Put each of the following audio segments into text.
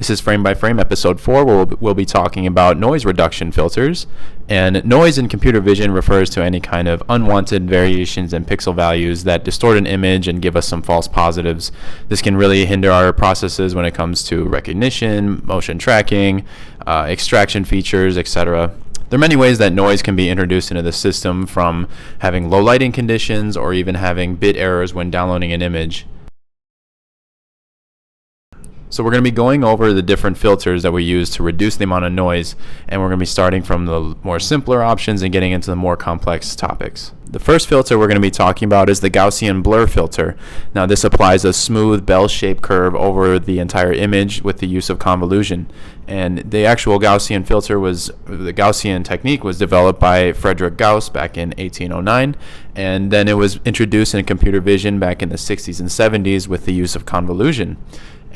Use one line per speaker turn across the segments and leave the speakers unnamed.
This is Frame by Frame episode 4, where we'll be talking about noise reduction filters. And noise in computer vision refers to any kind of unwanted variations in pixel values that distort an image and give us some false positives. This can really hinder our processes when it comes to recognition, motion tracking, extraction features, etc. There are many ways that noise can be introduced into the system, from having low lighting conditions or even having bit errors when downloading an image. So we're going to be going over the different filters that we use to reduce the amount of noise, and we're going to be starting from the more simpler options and getting into the more complex topics. The first filter we're going to be talking about is the Gaussian blur filter. Now this applies a smooth bell-shaped curve over the entire image with the use of convolution. And the actual Gaussian filter the Gaussian technique was developed by Friedrich Gauss back in 1809, and then it was introduced in computer vision back in the 60s and 70s with the use of convolution.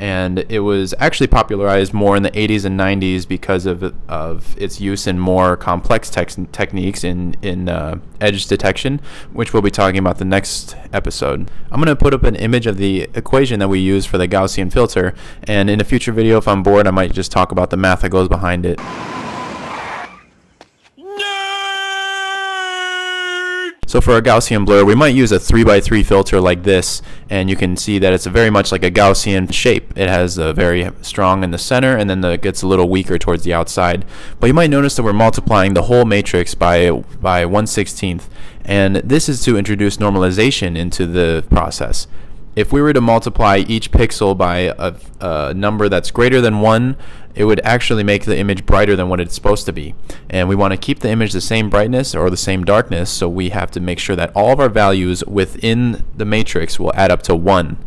And it was actually popularized more in the 80s and 90s because of its use in more complex techniques in edge detection, which we'll be talking about the next episode. I'm going to put up an image of the equation that we use for the Gaussian filter, and in a future video, if I'm bored, I might just talk about the math that goes behind it. So for a Gaussian blur, we might use a 3x3 filter like this, and you can see that it's very much like a Gaussian shape. It has a very strong in the center, and then it gets a little weaker towards the outside. But you might notice that we're multiplying the whole matrix by 1/16, and this is to introduce normalization into the process. If we were to multiply each pixel by a number that's greater than 1, it would actually make the image brighter than what it's supposed to be. And we want to keep the image the same brightness or the same darkness, so we have to make sure that all of our values within the matrix will add up to 1.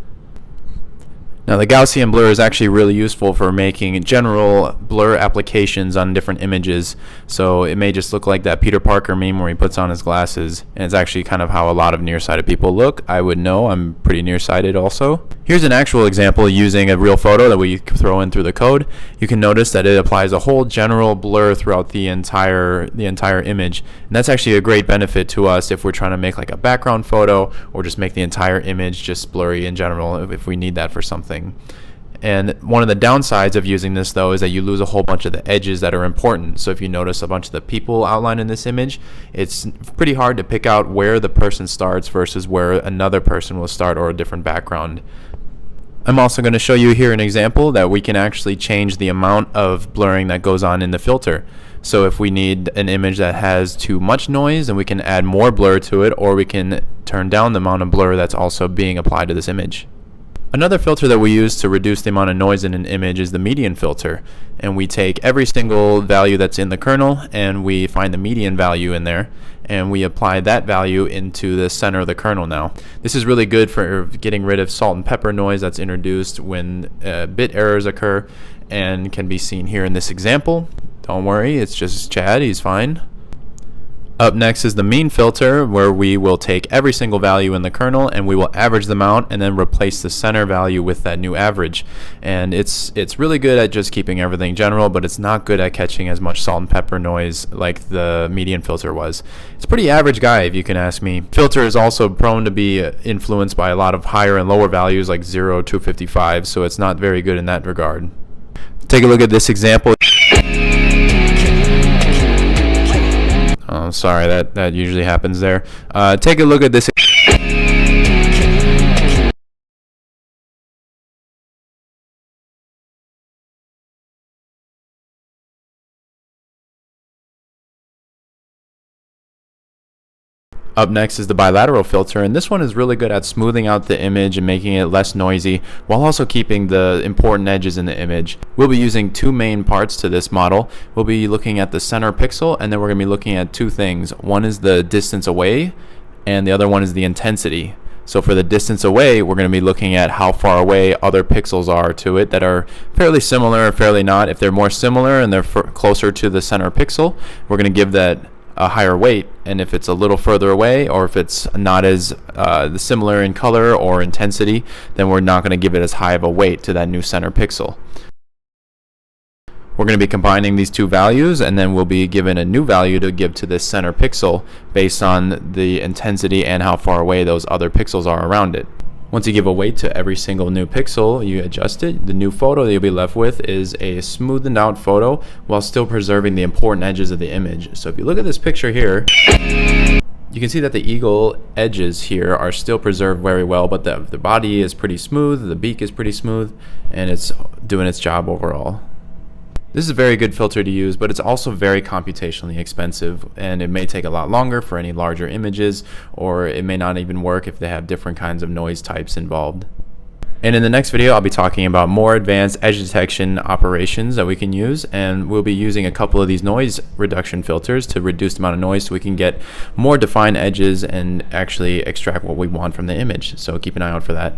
Now the Gaussian blur is actually really useful for making general blur applications on different images. So it may just look like that Peter Parker meme where he puts on his glasses, and it's actually kind of how a lot of nearsighted people look. I would know, I'm pretty nearsighted also. Here's an actual example using a real photo that we throw in through the code. You can notice that it applies a whole general blur throughout the entire image, and that's actually a great benefit to us if we're trying to make like a background photo or just make the entire image just blurry in general if we need that for something. And one of the downsides of using this, though, is that you lose a whole bunch of the edges that are important. So if you notice a bunch of the people outlined in this image, it's pretty hard to pick out where the person starts versus where another person will start, or a different background. I'm also going to show you here an example that we can actually change the amount of blurring that goes on in the filter. So if we need an image that has too much noise, then we can add more blur to it, or we can turn down the amount of blur that's also being applied to this image. Another filter that we use to reduce the amount of noise in an image is the median filter. And we take every single value that's in the kernel and we find the median value in there, and we apply that value into the center of the kernel now. This is really good for getting rid of salt and pepper noise that's introduced when bit errors occur, and can be seen here in this example. Don't worry, it's just Chad, he's fine. Up next is the mean filter, where we will take every single value in the kernel and we will average them out and then replace the center value with that new average. And it's really good at just keeping everything general, but it's not good at catching as much salt and pepper noise like the median filter was. It's a pretty average guy, if you can ask me. Filter is also prone to be influenced by a lot of higher and lower values like 0 to 55, so it's not very good in that regard. Take a look at this example. Oh, sorry, that usually happens there. Take a look at this. Up next is the bilateral filter, and this one is really good at smoothing out the image and making it less noisy while also keeping the important edges in the image. We'll be using two main parts to this model. We'll be looking at the center pixel, and then we're going to be looking at two things. One is the distance away, and the other one is the intensity. So for the distance away, we're going to be looking at how far away other pixels are to it that are fairly similar or fairly not. If they're more similar and they're closer to the center pixel, we're going to give that a higher weight, and if it's a little further away, or if it's not as similar in color or intensity, then we're not going to give it as high of a weight to that new center pixel. We're going to be combining these two values, and then we'll be given a new value to give to this center pixel based on the intensity and how far away those other pixels are around it. Once you give a weight to every single new pixel, you adjust it, the new photo that you'll be left with is a smoothened out photo while still preserving the important edges of the image. So if you look at this picture here, you can see that the eagle edges here are still preserved very well, but the body is pretty smooth, the beak is pretty smooth, and it's doing its job overall. This is a very good filter to use, but it's also very computationally expensive, and it may take a lot longer for any larger images, or it may not even work if they have different kinds of noise types involved. And in the next video, I'll be talking about more advanced edge detection operations that we can use, and we'll be using a couple of these noise reduction filters to reduce the amount of noise so we can get more defined edges and actually extract what we want from the image. So keep an eye out for that.